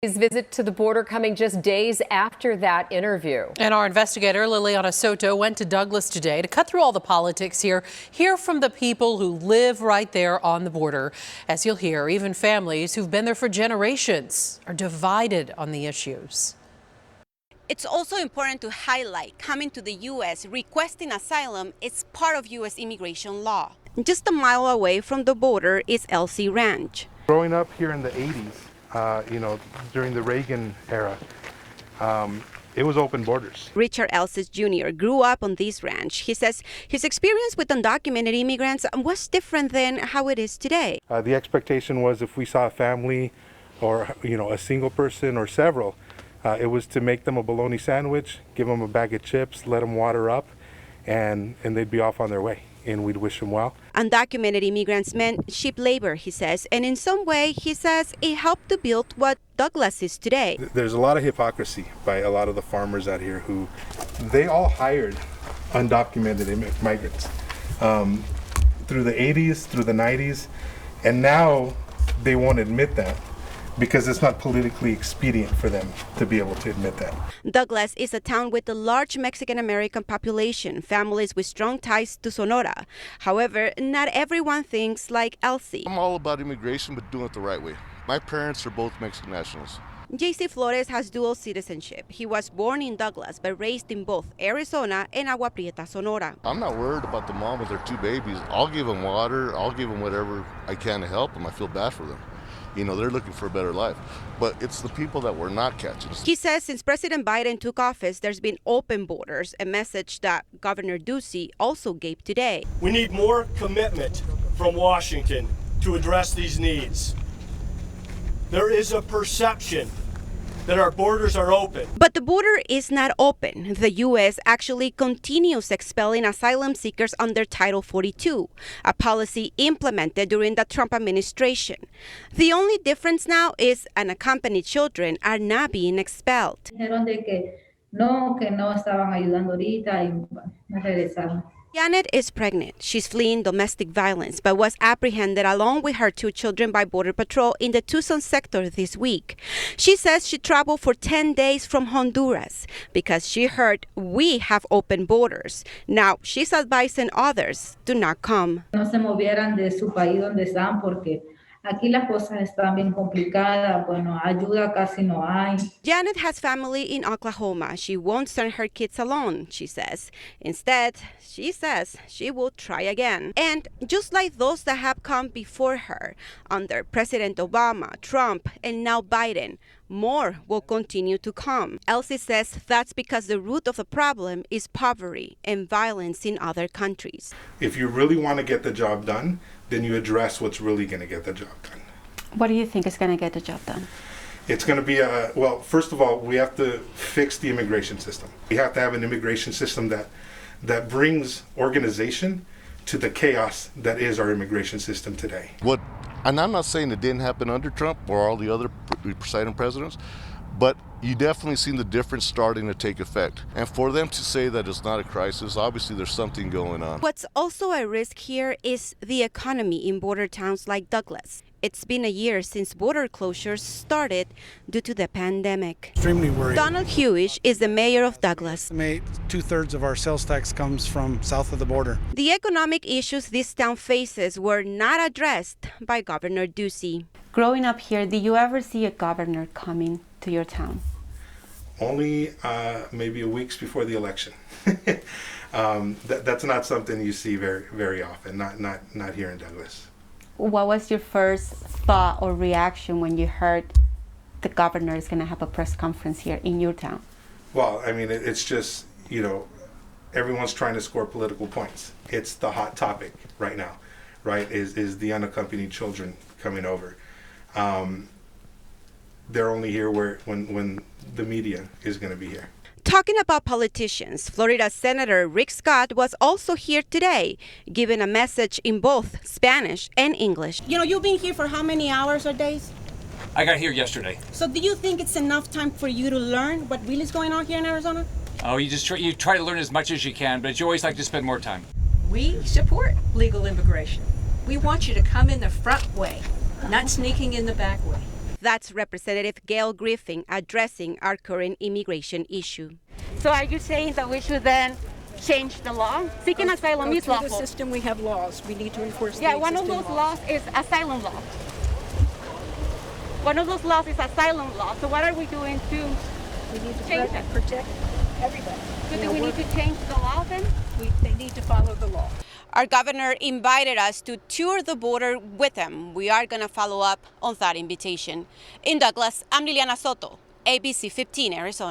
His visit to the border coming just days after that interview. And our investigator, Liliana Soto, went to Douglas today to cut through all the politics here, hear from the people who live right there on the border. As you'll hear, even families who've been there for generations are divided on the issues. It's also important to highlight coming to the U.S. requesting asylum is part of U.S. immigration law. Just a mile away from the border is Elsie Ranch. Growing up here in the 80s, during the Reagan era, it was open borders. Richard Elsis Jr. grew up on this ranch. He says his experience with undocumented immigrants was different than how it is today. The expectation was if we saw a family or, a single person or several, it was to make them a bologna sandwich, give them a bag of chips, let them water up, and they'd be off on their way. And we'd wish them well. Undocumented immigrants meant cheap labor, he says, and in some way, he says, it helped to build what Douglas is today. There's a lot of hypocrisy by a lot of the farmers out here who, they all hired undocumented migrants through the 80s, through the 90s, and now they won't admit that, because it's not politically expedient for them to be able to admit that. Douglas is a town with a large Mexican-American population, families with strong ties to Sonora. However, not everyone thinks like Elsie. I'm all about immigration, but doing it the right way. My parents are both Mexican nationals. J.C. Flores has dual citizenship. He was born in Douglas, but raised in both Arizona and Agua Prieta, Sonora. I'm not worried about the mom with her two babies. I'll give them water. I'll give them whatever I can to help them. I feel bad for them. They're looking for a better life. But it's the people that we're not catching. He says since President Biden took office, there's been open borders, a message that Governor Ducey also gave today. We need more commitment from Washington to address these needs. There is a perception that our borders are open. But the border is not open. The U.S. actually continues expelling asylum seekers under Title 42, a policy implemented during the Trump administration. The only difference now is unaccompanied children are not being expelled. Janet is pregnant. She's fleeing domestic violence, but was apprehended along with her two children by Border Patrol in the Tucson sector this week. She says she traveled for 10 days from Honduras because she heard we have open borders. Now she's advising others to not come. No se movieran de su país donde están porque aquí las cosas están bien complicadas. Bueno, ayuda casi no hay. Janet has family in Oklahoma. She won't send her kids alone, she says. Instead, she says she will try again. And just like those that have come before her, under President Obama, Trump, and now Biden, more will continue to come. Elsie says that's because the root of the problem is poverty and violence in other countries. If you really want to get the job done, then you address what's really going to get the job done. What do you think is going to get the job done? It's going to be well, first of all, we have to fix the immigration system. We have to have an immigration system that brings organization to the chaos that is our immigration system today. And I'm not saying it didn't happen under Trump or all the other presiding presidents, but you definitely seen the difference starting to take effect. And for them to say that it's not a crisis, obviously there's something going on. What's also a risk here is the economy in border towns like Douglas. It's been a year since border closures started due to the pandemic. Extremely worried. Donald Hewish is the mayor of Douglas. 2/3 of our sales tax comes from south of the border. The economic issues this town faces were not addressed by Governor Ducey. Growing up here, did you ever see a governor coming to your town? Only maybe weeks before the election. That's not something you see very, very often, not here in Douglas. What was your first thought or reaction when you heard the governor is going to have a press conference here in your town? Well, I mean, it's just, everyone's trying to score political points. It's the hot topic right now, right, is the unaccompanied children coming over. They're only here when the media is going to be here. Talking about politicians, Florida Senator Rick Scott was also here today, giving a message in both Spanish and English. You've been here for how many hours or days? I got here yesterday. So do you think it's enough time for you to learn what really is going on here in Arizona? Oh, you try to learn as much as you can, but you always like to spend more time. We support legal immigration. We want you to come in the front way, not sneaking in the back way. That's Representative Gail Griffin addressing our current immigration issue. So are you saying that we should then change the law? Seeking asylum is lawful. The system, we have laws. We need to enforce the One of existing those laws is asylum law. One of those laws is asylum law. So what are we doing to We need to change that? protect everybody. So do we need to change the law then? They need to follow the law. Our governor invited us to tour the border with him. We are going to follow up on that invitation. In Douglas, I'm Liliana Soto, ABC 15 Arizona.